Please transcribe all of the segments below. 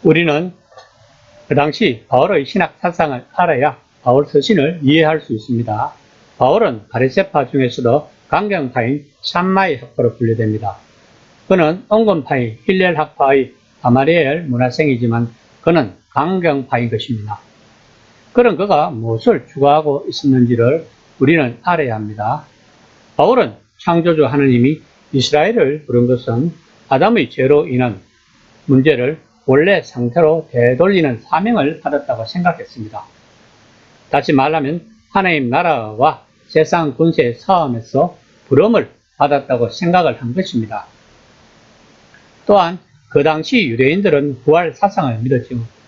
우리는 그 당시 바울의 신학 사상을 알아야 바울 서신을 이해할 수 있습니다. 바울은 바리새파 중에서도 강경파인 샴마이 학파로 분류됩니다. 그는 온건파인 힐렐 학파의 가마리엘 문화생이지만 그는 강경파인 것입니다. 그런 그가 무엇을 추구하고 있었는지를 우리는 알아야 합니다. 바울은 창조주 하느님이 이스라엘을 부른 것은 아담의 죄로 인한 문제를 원래 상태로 되돌리는 사명을 받았다고 생각했습니다. 다시 말하면 하나님 나라와 세상 군세의 싸움에서 부름을 받았다고 생각을 한 것입니다. 또한 그 당시 유대인들은 부활 사상을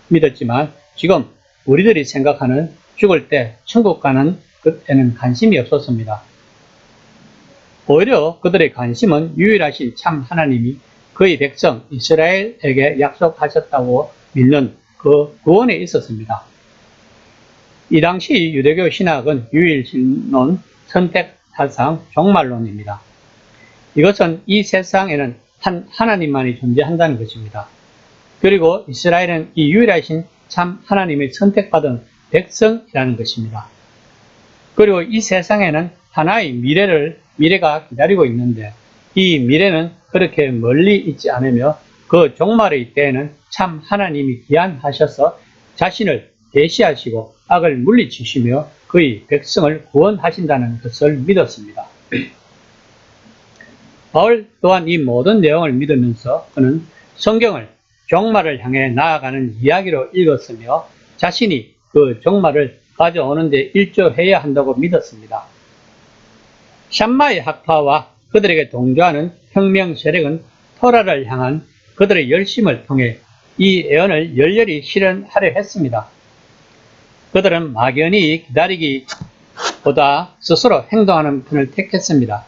믿었지만 지금 우리들이 생각하는 죽을 때 천국 가는 것에는 관심이 없었습니다. 오히려 그들의 관심은 유일하신 참 하나님이 그의 백성 이스라엘에게 약속하셨다고 믿는 그 구원에 있었습니다. 이 당시 유대교 신학은 유일신론, 선택사상, 종말론입니다. 이것은 이 세상에는 한 하나님만이 존재한다는 것입니다. 그리고 이스라엘은 이 유일하신 참 하나님의 선택받은 백성이라는 것입니다. 그리고 이 세상에는 하나의 미래가 기다리고 있는데 이 미래는 그렇게 멀리 있지 않으며 그 종말의 때에는 참 하나님이 기한하셔서 자신을 계시하시고 악을 물리치시며 그의 백성을 구원하신다는 것을 믿었습니다. 바울 또한 이 모든 내용을 믿으면서 그는 성경을 종말을 향해 나아가는 이야기로 읽었으며 자신이 그 종말을 가져오는 데 일조해야 한다고 믿었습니다. 샴마이 학파와 그들에게 동조하는 혁명 세력은 토라를 향한 그들의 열심을 통해 이 예언을 열렬히 실현하려 했습니다. 그들은 막연히 기다리기보다 스스로 행동하는 편을 택했습니다.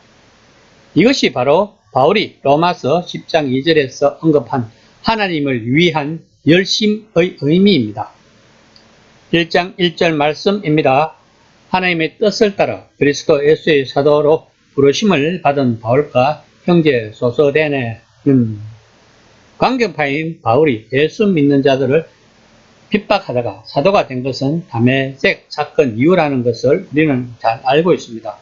이것이 바로 바울이 로마서 10장 2절에서 언급한 하나님을 위한 열심의 의미입니다. 1장 1절 말씀입니다. 하나님의 뜻을 따라 그리스도 예수의 사도로 부르심을 받은 바울과 형제 소서대네는 강경파인 바울이 예수 믿는 자들을 핍박하다가 사도가 된 것은 다메섹 사건 이후라는 것을 우리는 잘 알고 있습니다.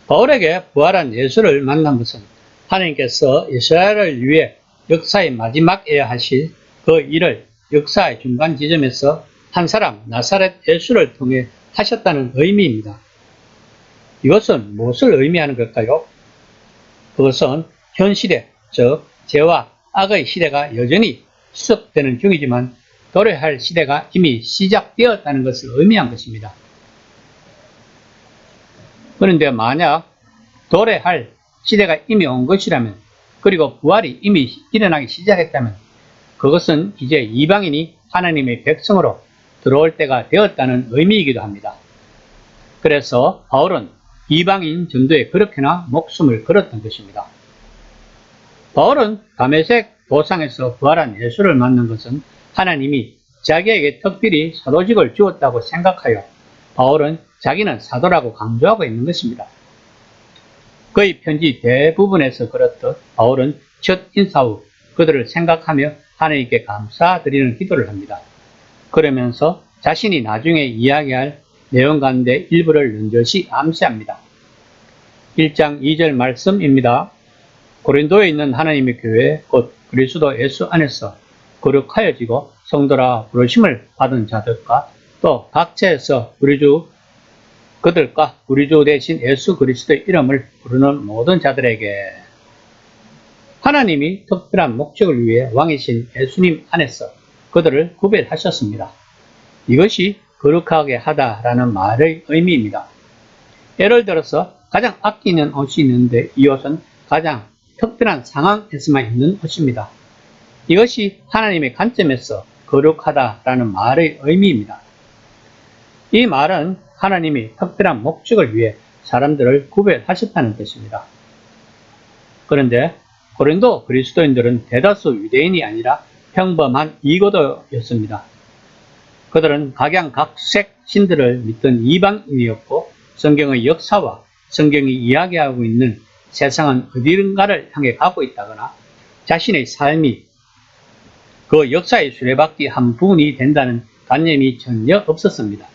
바울에게 부활한 예수를 만난 것은 하나님께서 이스라엘을 위해 역사의 마지막에 하실 그 일을 역사의 중간 지점에서 한 사람 나사렛 예수를 통해 하셨다는 의미입니다. 이것은 무엇을 의미하는 걸까요? 그것은 현 시대, 즉 죄와 악의 시대가 여전히 지속되는 중이지만 도래할 시대가 이미 시작되었다는 것을 의미한 것입니다. 그런데 만약 도래할 시대가 이미 온 것이라면 그리고 부활이 이미 일어나기 시작했다면 그것은 이제 이방인이 하나님의 백성으로 들어올 때가 되었다는 의미이기도 합니다. 그래서 바울은 이방인 전도에 그렇게나 목숨을 걸었던 것입니다. 바울은 다메섹 도상에서 부활한 예수를 만난 것은 하나님이 자기에게 특별히 사도직을 주었다고 생각하여 바울은 자기는 사도라고 강조하고 있는 것입니다. 그의 편지 대부분에서 그렇듯 바울은 첫 인사 후 그들을 생각하며 하나님께 감사드리는 기도를 합니다. 그러면서 자신이 나중에 이야기할 내용 가운데 일부를 넌저시 암시합니다. 1장 2절 말씀입니다. 고린도에 있는 하나님의 교회 곧 그리스도 예수 안에서 거룩하여지고 성도라 부르심을 받은 자들과 또 각처에서 그들과 우리 주 대신 예수 그리스도의 이름을 부르는 모든 자들에게 하나님이 특별한 목적을 위해 왕이신 예수님 안에서 그들을 구별하셨습니다. 이것이 거룩하게 하다라는 말의 의미입니다. 예를 들어서 가장 아끼는 옷이 있는데 이 옷은 가장 특별한 상황에서만 입는 옷입니다. 이것이 하나님의 관점에서 거룩하다라는 말의 의미입니다. 이 말은 하나님이 특별한 목적을 위해 사람들을 구별하셨다는 뜻입니다. 그런데 고린도 그리스도인들은 대다수 유대인이 아니라 평범한 이고도였습니다. 그들은 각양각색 신들을 믿던 이방인이었고 성경의 역사와 성경이 이야기하고 있는 세상은 어디론가를 향해 가고 있다거나 자신의 삶이 그 역사의 수레바퀴 한 부분이 된다는 관념이 전혀 없었습니다.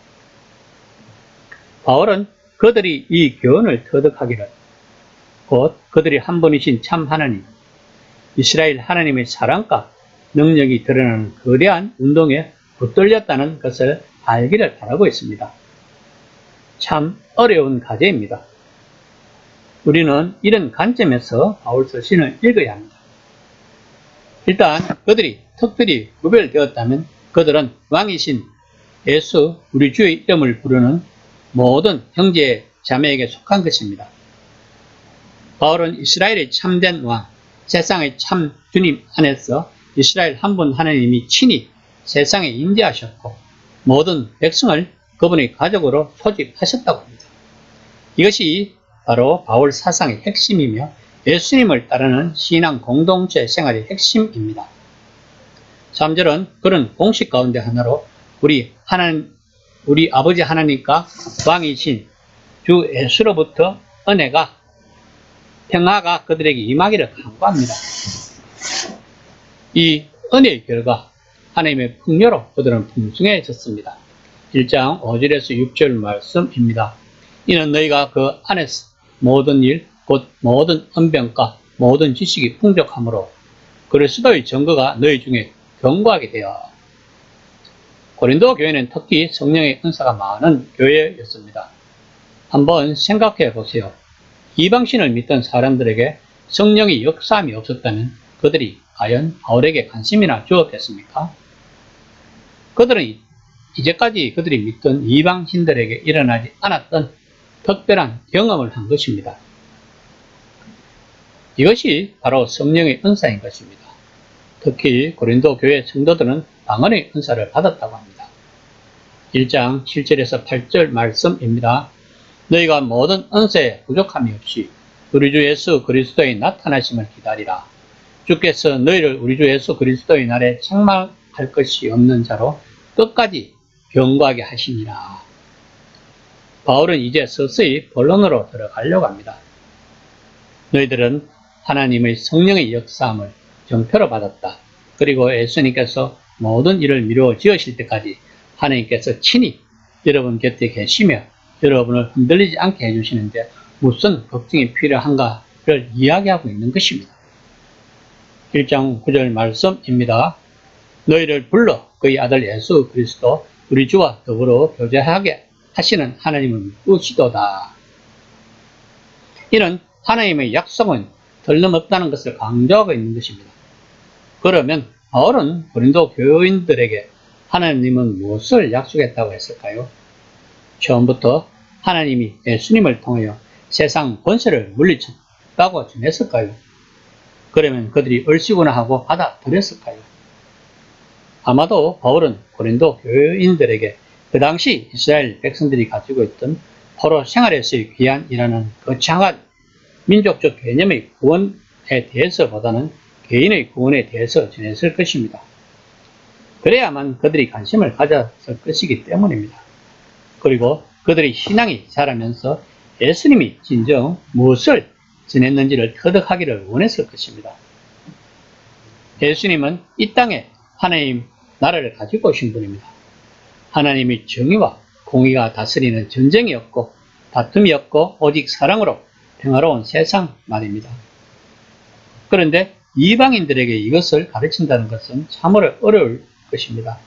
바울은 그들이 이 교훈을 터득하기를 곧 그들이 한 분이신 참 하나님, 이스라엘 하나님의 사랑과 능력이 드러나는 거대한 운동에 붙들렸다는 것을 알기를 바라고 있습니다. 참 어려운 과제입니다. 우리는 이런 관점에서 바울 서신을 읽어야 합니다. 일단 그들이 특별히 구별되었다면 그들은 왕이신 예수 우리 주의 이름을 부르는 모든 형제 자매에게 속한 것입니다. 바울은 이스라엘의 참된 왕, 세상의 참 주님 안에서 이스라엘 한 분 하나님이 친히 세상에 임재하셨고 모든 백성을 그분의 가족으로 소집하셨다고 합니다. 이것이 바로 바울 사상의 핵심이며 예수님을 따르는 신앙 공동체 생활의 핵심입니다. 3절은 그런 공식 가운데 하나로 우리 아버지 하나님과 왕이신 주 예수로부터 은혜가 평화가 그들에게 임하기를 간구합니다. 이 은혜의 결과 하나님의 풍요로 그들은 풍성해졌습니다. 1장 5절에서 6절 말씀입니다. 이는 너희가 그 안에서 모든 일, 곧 모든 언변과 모든 지식이 풍족함으로 그리스도의 증거가 너희 중에 견고하게 되어. 고린도 교회는 특히 성령의 은사가 많은 교회였습니다. 한번 생각해 보세요. 이방신을 믿던 사람들에게 성령의 역사함이 없었다면 그들이 과연 바울에게 관심이나 주었겠습니까? 그들은 이제까지 그들이 믿던 이방신들에게 일어나지 않았던 특별한 경험을 한 것입니다. 이것이 바로 성령의 은사인 것입니다. 특히 고린도 교회 성도들은 방언의 은사를 받았다고 합니다. 1장 7절에서 8절 말씀입니다. 너희가 모든 은사에 부족함이 없이 우리 주 예수 그리스도의 나타나심을 기다리라. 주께서 너희를 우리 주 예수 그리스도의 날에 책망할 것이 없는 자로 끝까지 견고하게 하시니라. 바울은 이제 서서히 본론으로 들어가려고 합니다. 너희들은 하나님의 성령의 역사함을 정표로 받았다. 그리고 예수님께서 모든 일을 미루어 지으실 때까지 하나님께서 친히 여러분 곁에 계시며 여러분을 흔들리지 않게 해주시는데 무슨 걱정이 필요한가를 이야기하고 있는 것입니다. 1장 9절 말씀입니다. 너희를 불러 그의 아들 예수 그리스도 우리 주와 더불어 교제하게 하시는 하나님은 누구시도다. 이는 하나님의 약속은 틀림없다는 것을 강조하고 있는 것입니다. 그러면 바울은 고린도 교인들에게 하나님은 무엇을 약속했다고 했을까요? 처음부터 하나님이 예수님을 통하여 세상 권세를 물리쳤다고 전했을까요? 그러면 그들이 얼씨구나 하고 받아들였을까요? 아마도 바울은 고린도 교인들에게 그 당시 이스라엘 백성들이 가지고 있던 포로 생활에서의 귀환이라는 거창한 민족적 개념의 구원에 대해서보다는 개인의 구원에 대해서 전했을 것입니다. 그래야만 그들이 관심을 가졌을 것이기 때문입니다. 그리고 그들의 신앙이 자라면서 예수님이 진정 무엇을 전했는지를 터득하기를 원했을 것입니다. 예수님은 이 땅에 하나님 나라를 가지고 오신 분입니다. 하나님의 정의와 공의가 다스리는 전쟁이 없고 다툼이 없고 오직 사랑으로 평화로운 세상 말입니다. 그런데 이방인들에게 이것을 가르친다는 것은 참으로 어려울 것입니다.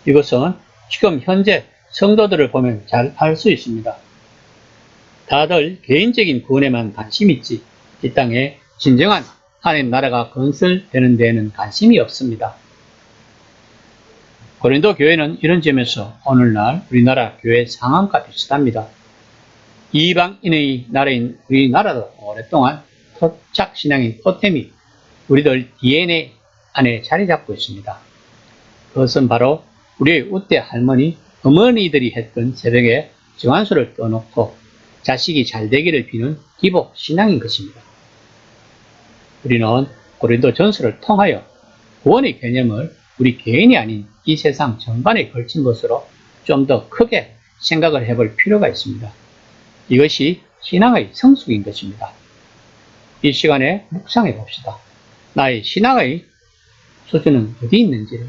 이것은 지금 현재 성도들을 보면 잘 알 수 있습니다. 다들 개인적인 구원에만 관심이 있지 이 땅에 진정한 하나님 나라가 건설되는 데에는 관심이 없습니다. 고린도 교회는 이런 점에서 오늘날 우리나라 교회 상황과 비슷합니다. 이방인의 나라인 우리나라도 오랫동안 토착 신앙인 토템이 우리들 DNA 안에 자리 잡고 있습니다. 그것은 바로 우리의 우대 할머니, 어머니들이 했던 새벽에 정한수를 떠놓고 자식이 잘 되기를 비는 기복 신앙인 것입니다. 우리는 고린도 전서를 통하여 구원의 개념을 우리 개인이 아닌 이 세상 전반에 걸친 것으로 좀 더 크게 생각을 해볼 필요가 있습니다. 이것이 신앙의 성숙인 것입니다. 이 시간에 묵상해 봅시다. 나의 신앙의 수준은 어디 있는지를